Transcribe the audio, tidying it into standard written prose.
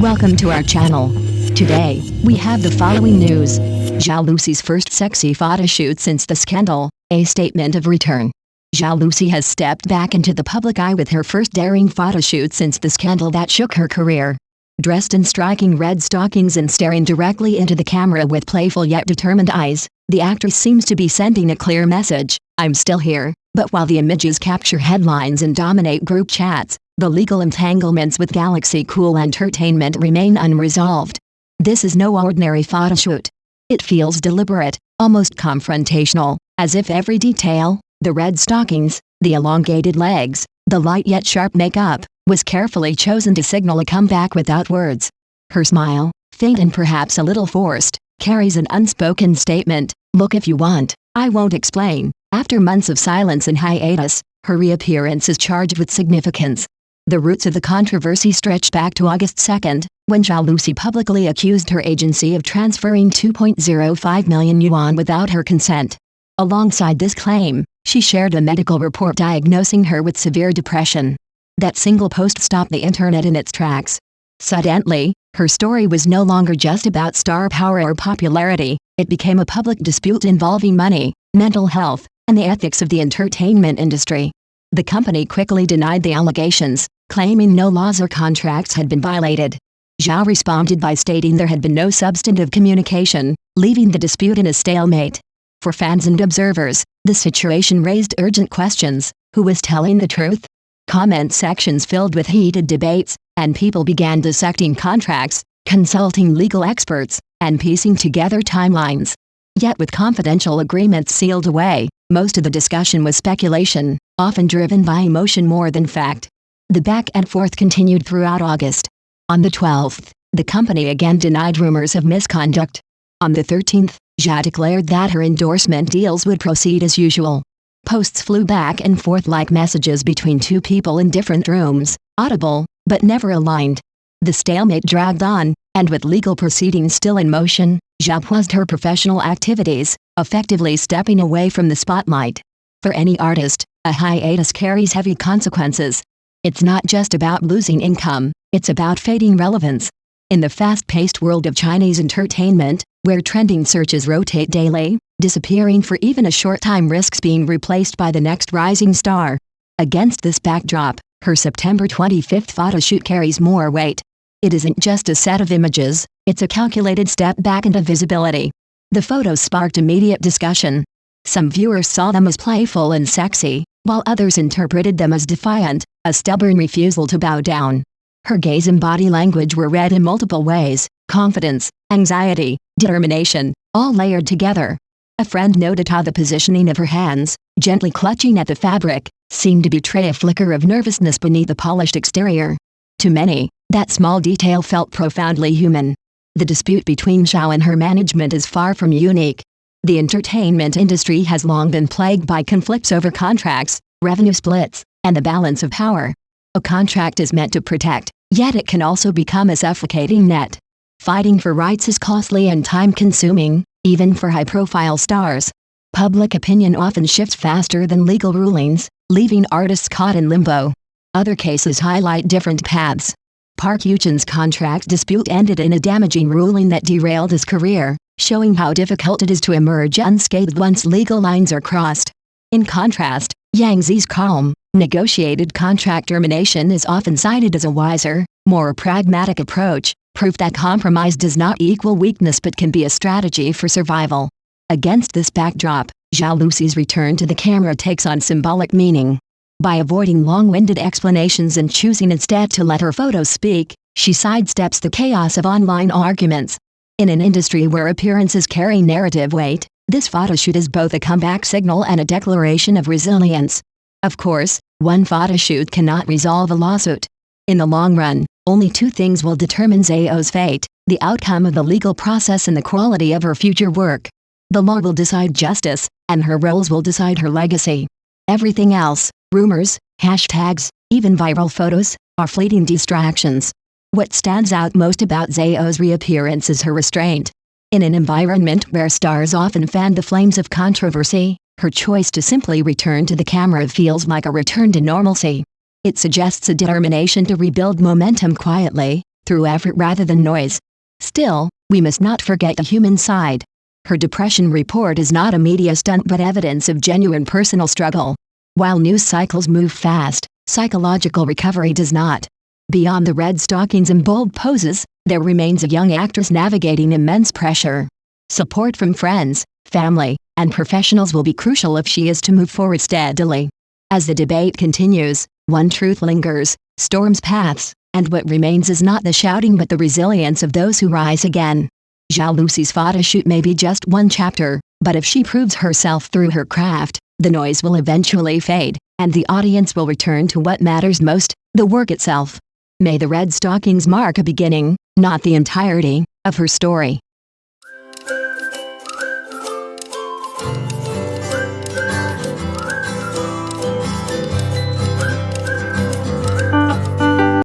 Welcome to our channel. Today, we have the following news. Zhao Lusi's first sexy photoshoot since the scandal, a statement of return. Zhao Lusi has stepped back into the public eye with her first daring photoshoot since the scandal that shook her career. Dressed in striking red stockings and staring directly into the camera with playful yet determined eyes, the actress seems to be sending a clear message: I'm still here. But while the images capture headlines and dominate group chats, the legal entanglements with Galaxy Cool Entertainment remain unresolved. This is no ordinary photoshoot. It feels deliberate, almost confrontational, as if every detail, the red stockings, the elongated legs, the light yet sharp makeup, was carefully chosen to signal a comeback without words. Her smile, faint and perhaps a little forced, carries an unspoken statement: look if you want, I won't explain. After months of silence and hiatus, her reappearance is charged with significance. The roots of the controversy stretch back to August 2nd, when Zhao Lusi publicly accused her agency of transferring 2.05 million yuan without her consent. Alongside this claim, she shared a medical report diagnosing her with severe depression. That single post stopped the internet in its tracks. Suddenly, her story was no longer just about star power or popularity. It became a public dispute involving money, mental health, and the ethics of the entertainment industry. The company quickly denied the allegations, claiming no laws or contracts had been violated. Zhao responded by stating there had been no substantive communication, leaving the dispute in a stalemate. For fans and observers, the situation raised urgent questions: who was telling the truth? Comment sections filled with heated debates, and people began dissecting contracts, consulting legal experts, and piecing together timelines. Yet with confidential agreements sealed away, most of the discussion was speculation, often driven by emotion more than fact. The back and forth continued throughout August. On the 12th, the company again denied rumors of misconduct. On the 13th, Zhao declared that her endorsement deals would proceed as usual. Posts flew back and forth like messages between two people in different rooms, audible, but never aligned. The stalemate dragged on, and with legal proceedings still in motion, Zhao paused her professional activities, effectively stepping away from the spotlight. For any artist, a hiatus carries heavy consequences. It's not just about losing income, it's about fading relevance. In the fast-paced world of Chinese entertainment, where trending searches rotate daily, disappearing for even a short time risks being replaced by the next rising star. Against this backdrop, her September 25th photoshoot carries more weight. It isn't just a set of images, it's a calculated step back into visibility. The photos sparked immediate discussion. Some viewers saw them as playful and sexy, while others interpreted them as defiant, a stubborn refusal to bow down. Her gaze and body language were read in multiple ways: confidence, anxiety, determination, all layered together. A friend noted how the positioning of her hands, gently clutching at the fabric, seemed to betray a flicker of nervousness beneath the polished exterior. To many, that small detail felt profoundly human. The dispute between Zhao and her management is far from unique. The entertainment industry has long been plagued by conflicts over contracts, revenue splits, and the balance of power. A contract is meant to protect, yet it can also become a suffocating net. Fighting for rights is costly and time-consuming, even for high-profile stars. Public opinion often shifts faster than legal rulings, leaving artists caught in limbo. Other cases highlight different paths. Park Yu-chan's contract dispute ended in a damaging ruling that derailed his career, showing how difficult it is to emerge unscathed once legal lines are crossed. In contrast, Yang Zi's calm, negotiated contract termination is often cited as a wiser, more pragmatic approach, proof that compromise does not equal weakness but can be a strategy for survival. Against this backdrop, Zhao Lusi's return to the camera takes on symbolic meaning. By avoiding long-winded explanations and choosing instead to let her photos speak, she sidesteps the chaos of online arguments. In an industry where appearances carry narrative weight, this photoshoot is both a comeback signal and a declaration of resilience. Of course, one photoshoot cannot resolve a lawsuit. In the long run, only two things will determine Zhao's fate: the outcome of the legal process and the quality of her future work. The law will decide justice, and her roles will decide her legacy. Everything else, rumors, hashtags, even viral photos, are fleeting distractions. What stands out most about Zhao's reappearance is her restraint. In an environment where stars often fan the flames of controversy, her choice to simply return to the camera feels like a return to normalcy. It suggests a determination to rebuild momentum quietly, through effort rather than noise. Still, we must not forget the human side. Her depression report is not a media stunt but evidence of genuine personal struggle. While news cycles move fast, psychological recovery does not. Beyond the red stockings and bold poses, there remains a young actress navigating immense pressure. Support from friends, family, and professionals will be crucial if she is to move forward steadily. As the debate continues, one truth lingers: storms pass, and what remains is not the shouting but the resilience of those who rise again. Zhao Lusi's photoshoot may be just one chapter, but if she proves herself through her craft, the noise will eventually fade, and the audience will return to what matters most, the work itself. May the red stockings mark a beginning, not the entirety, of her story.